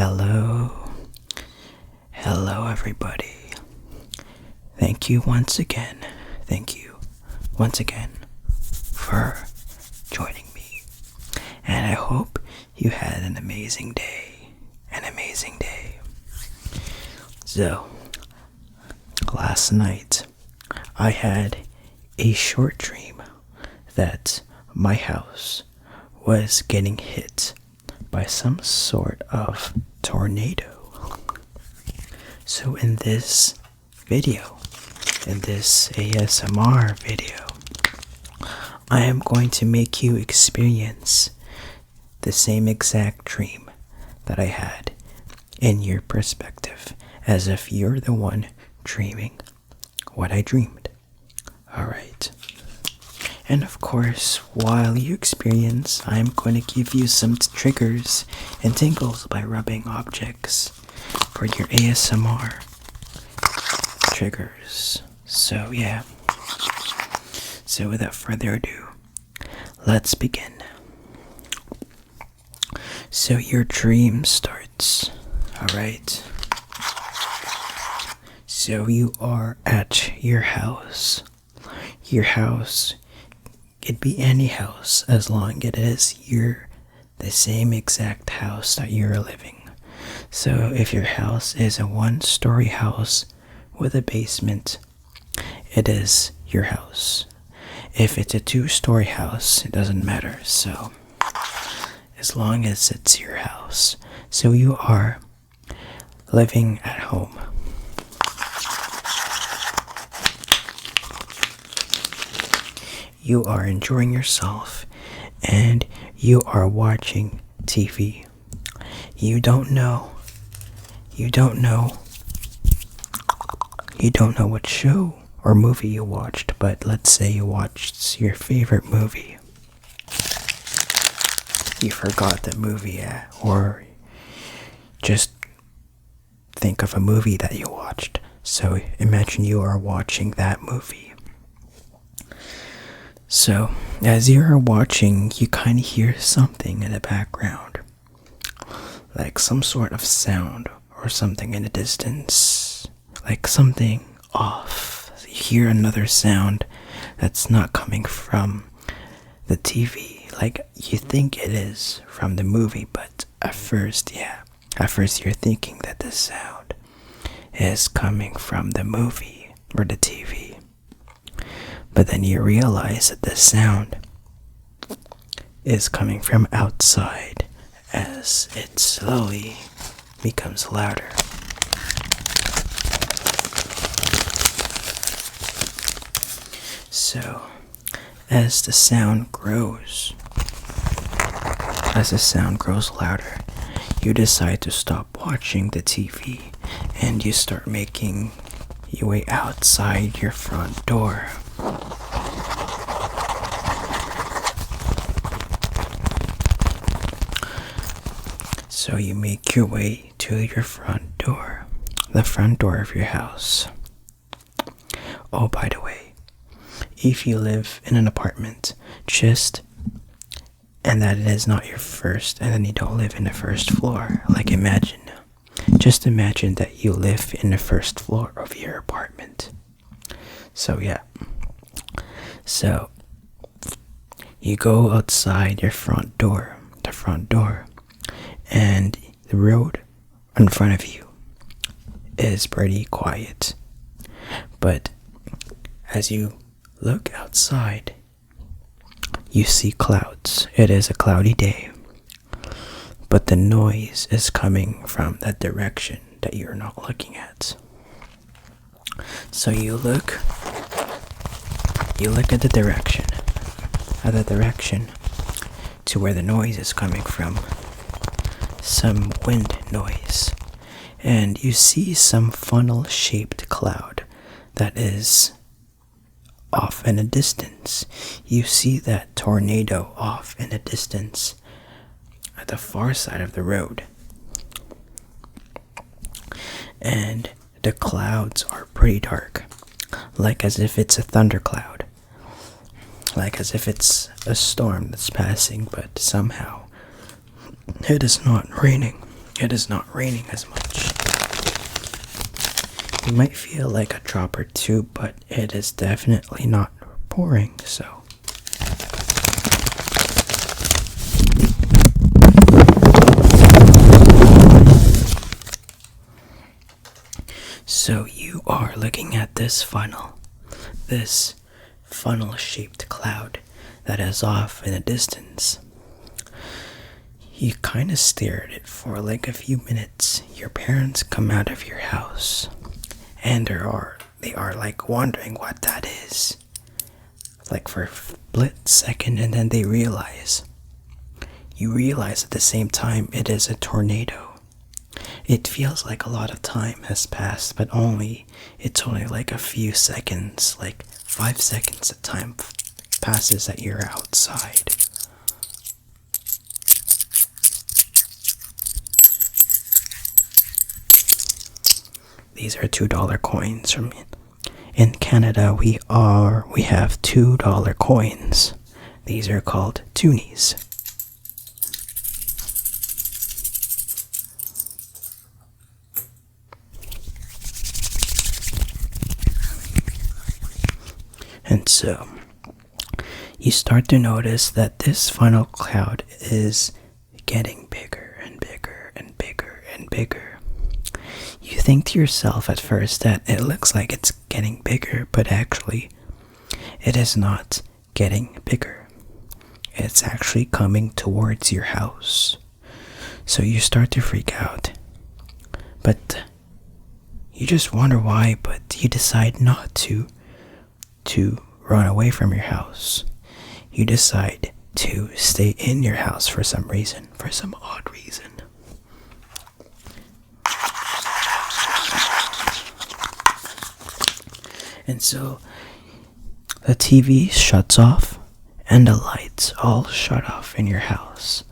Hello, hello everybody. Thank you once again for joining me. And I hope you had an amazing day. So, last night I had a short dream that my house was getting hit by some sort of tornado. So in this ASMR video, I am going to make you experience the same exact dream that I had in your perspective, as if you're the one dreaming what I dreamed. Alright. And of course, while you experience, I'm going to give you some triggers and tingles by rubbing objects for your ASMR triggers. So yeah. So without further ado, let's begin. So your dream starts. Alright. So you are at your house. Your house could be any house as long as you're the same exact house that you're living. So if your house is a 1-story house with a basement, it is your house. If it's a 2-story house, it doesn't matter. So as long as it's your house. So you are living at home. You are enjoying yourself and you are watching TV. You don't know what show or movie you watched, but let's say you watched your favorite movie. You forgot the movie, or just think of a movie that you watched. So imagine you are watching that movie. So, as you're watching, you kind of hear something in the background, like some sort of sound or something in the distance, like something off. You hear another sound that's not coming from the TV, like you think it is from the movie, but at first you're thinking that the sound is coming from the movie or the TV. But then you realize that the sound is coming from outside as it slowly becomes louder. So, as the sound grows louder, you decide to stop watching the TV and you start making your way outside your front door. So you make your way to your front door, the front door of your house. Oh, by the way, if you live in an apartment, and that it is not your first, and then you don't live in the first floor, just imagine that you live in the first floor of your apartment. So yeah. So you go outside your front door, and the road in front of you is pretty quiet. But as you look outside, you see clouds. It is a cloudy day, but the noise is coming from that direction that you're not looking at. So you look at the direction to where the noise is coming from, some wind noise, and you see some funnel-shaped cloud that is off in a distance. You see that tornado off in a distance at the far side of the road. And the clouds are pretty dark, like as if it's a thundercloud, like as if it's a storm that's passing, but somehow it is not raining. it is not raining as much. You might feel like a drop or two, but it is definitely not pouring, so. So you are looking at this funnel-shaped cloud that is off in the distance. You kind of stare at it for like a few minutes. Your parents come out of your house, and they are like wondering what that is. Like for a split second, and then they realize. You realize at the same time it is a tornado. It feels like a lot of time has passed, but it's only like a few seconds, like 5 seconds of time passes that you're outside. These are $2 coins from in Canada. We have $2 coins. These are called toonies. And so, you start to notice that this funnel cloud is getting bigger and bigger and bigger and bigger. You think to yourself at first that it looks like it's getting bigger, but actually, it is not getting bigger. It's actually coming towards your house. So you start to freak out. But you just wonder why, but you decide not to run away from your house. You decide to stay in your house for some reason, for some odd reason. And so the TV shuts off and the lights all shut off in your house.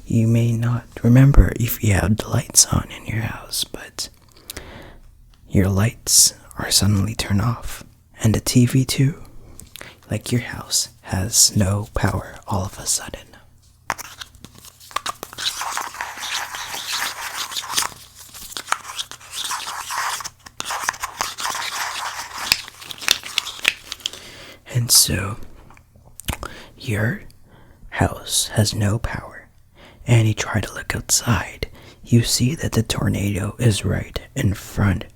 You may not remember if you had the lights on in your house, but your lights are suddenly turned off. And the TV too. Like your house has no power all of a sudden. And so, your house has no power. And you try to look outside. You see that the tornado is right in front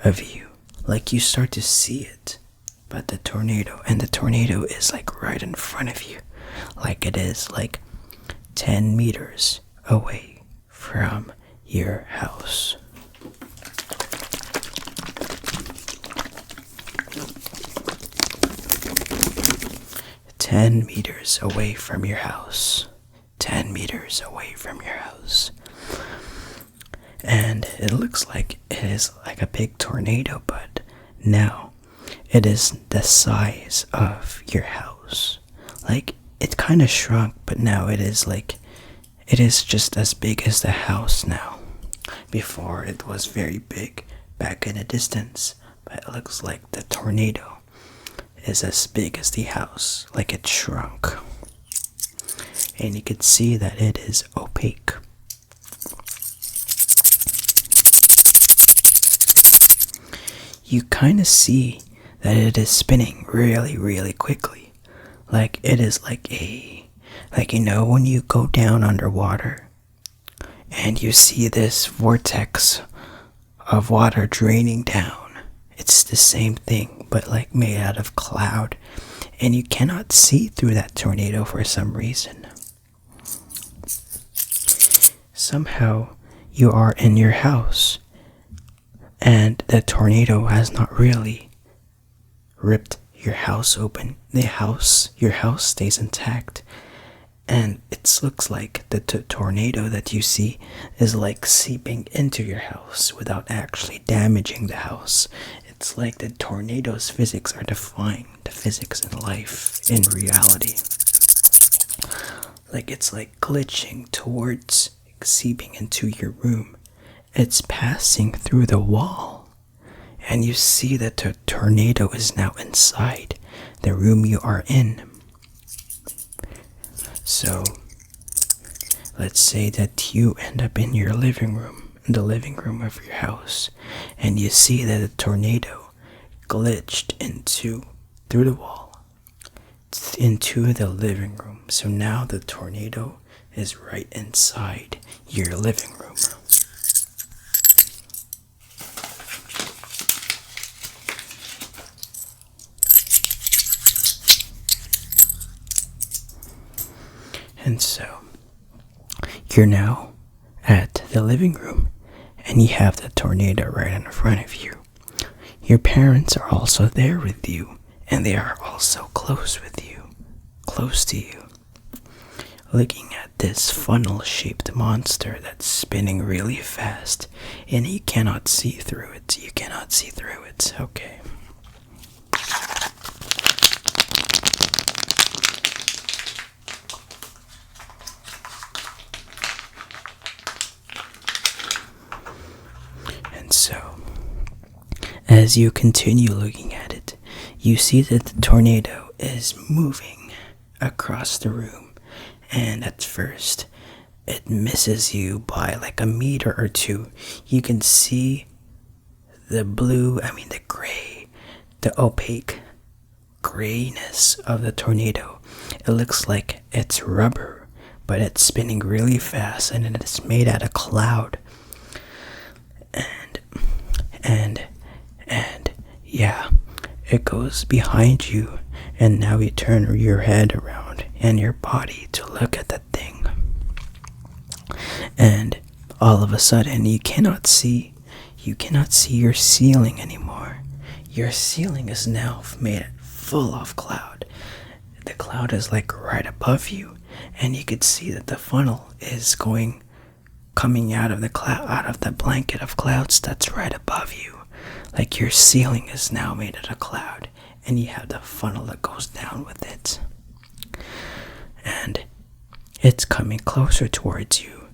of you. Like you start to see it. But the tornado is like right in front of you. Like it is like 10 meters away from your house. "10 meters away from your house. 10 meters away from your house." And it looks like it is like a big tornado, but now it is the size of your house. Like, it kind of shrunk, but now it is just as big as the house now. Before, it was very big back in the distance, but it looks like the tornado is as big as the house, like it shrunk. And you can see that it is opaque. You kind of see that it is spinning really, really quickly. Like it is like when you go down underwater and you see this vortex of water draining down. It's the same thing, but like made out of cloud. And you cannot see through that tornado for some reason. Somehow you are in your house and the tornado has not really ripped your house open. Your house stays intact, and it looks like the tornado that you see is like seeping into your house without actually damaging the house. It's like the tornado's physics are defying the physics in life, in reality. Like it's like glitching towards seeping into your room. It's passing through the wall. And you see that the tornado is now inside the room you are in. So, let's say that you end up in your living room, in the living room of your house, and you see that a tornado glitched through the wall into the living room. So now the tornado is right inside your living room. And so you're now at the living room and you have the tornado right in front of you. Your parents are also there with you, and they are also close to you, looking at this funnel-shaped monster that's spinning really fast, and you cannot see through it. Okay. And so, as you continue looking at it, you see that the tornado is moving across the room, and at first it misses you by like a meter or two. You can see the opaque grayness of the tornado. It looks like it's rubber, but it's spinning really fast, and it's made out of cloud. And yeah, it goes behind you, and now you turn your head around and your body to look at that thing. And all of a sudden, you cannot see your ceiling anymore. Your ceiling is now made full of cloud. The cloud is like right above you, and you could see that the funnel is coming out of the blanket of clouds that's right above you. Like your ceiling is now made out of cloud, and you have the funnel that goes down with it. And it's coming closer towards you.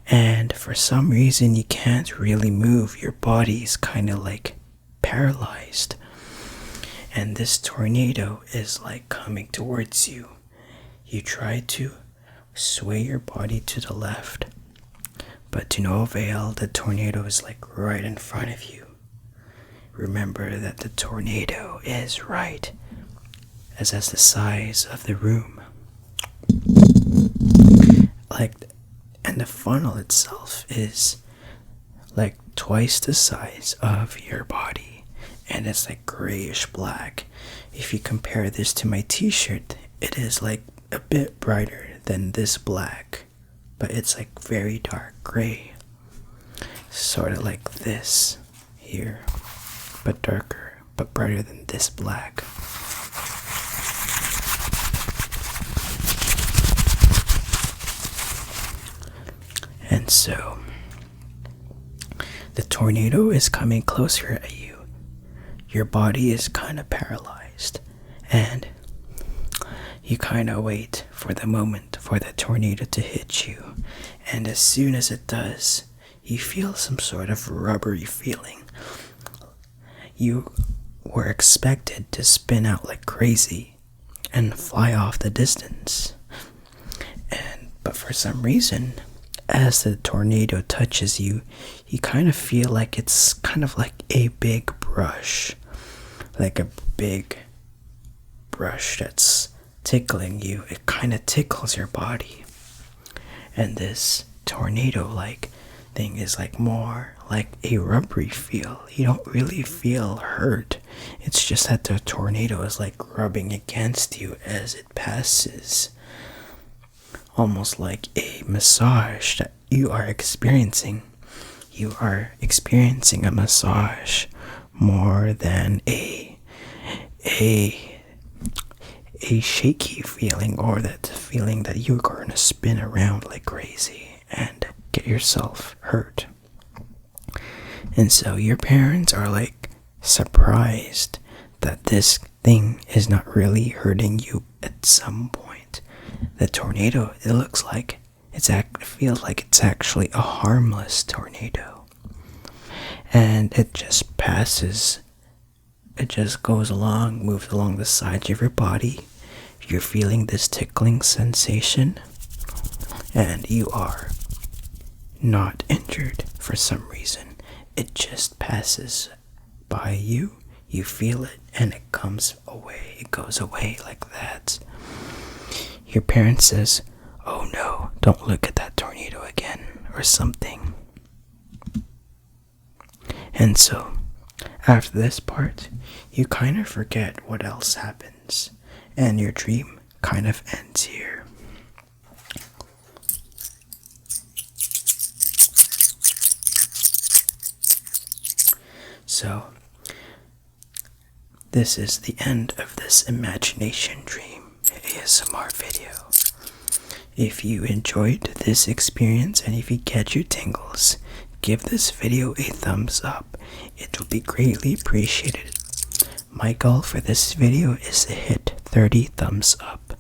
And for some reason, you can't really move. Your body's kind of like paralyzed. And this tornado is like coming towards you. You try to sway your body to the left, but to no avail. The tornado is like right in front of you. Remember that the tornado is right as the size of the room. And the funnel itself is like twice the size of your body, and it's like grayish black. If you compare this to my t-shirt, it is like a bit brighter than this black, but it's like very dark gray, sort of like this here, but darker, but brighter than this black. And so the tornado is coming closer at you. Your body is kind of paralyzed, and you kind of wait for the moment for the tornado to hit you. And as soon as it does, you feel some sort of rubbery feeling. You were expected to spin out like crazy and fly off the distance. But for some reason, as the tornado touches you, you kind of feel like it's kind of like a big brush. Like a big brush that's tickling you. It kind of tickles your body. And this tornado-like thing is like more like a rubbery feel. You don't really feel hurt. It's just that the tornado is like rubbing against you as it passes. Almost like a massage that you are experiencing. You are experiencing a massage more than a shaky feeling, or that feeling that you're going to spin around like crazy and get yourself hurt. And so your parents are like surprised that this thing is not really hurting you at some point. The tornado, it feels like it's actually a harmless tornado. And it just passes. It just moves along the sides of your body. You're feeling this tickling sensation. and you are not injured for some reason. It just passes by you, you feel it, and it comes away. It goes away like that. Your parent says, "Oh no, don't look at that tornado again," or something. And so, after this part, you kind of forget what else happens, and your dream kind of ends here. So, this is the end of this imagination dream ASMR video. If you enjoyed this experience and if you get your tingles, give this video a thumbs up. It will be greatly appreciated. My goal for this video is to hit 30 thumbs up,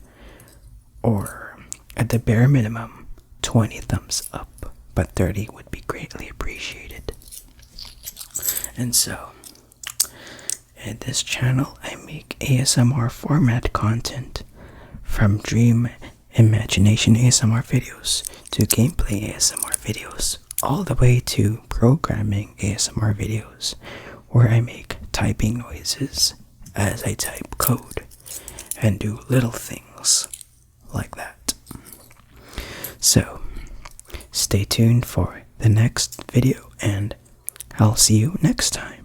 or at the bare minimum 20 thumbs up, but 30 would be greatly appreciated. And so, at this channel I make ASMR format content, from dream imagination ASMR videos to gameplay ASMR videos, all the way to programming ASMR videos, where I make typing noises as I type code and do little things like that. So, stay tuned for the next video, and I'll see you next time.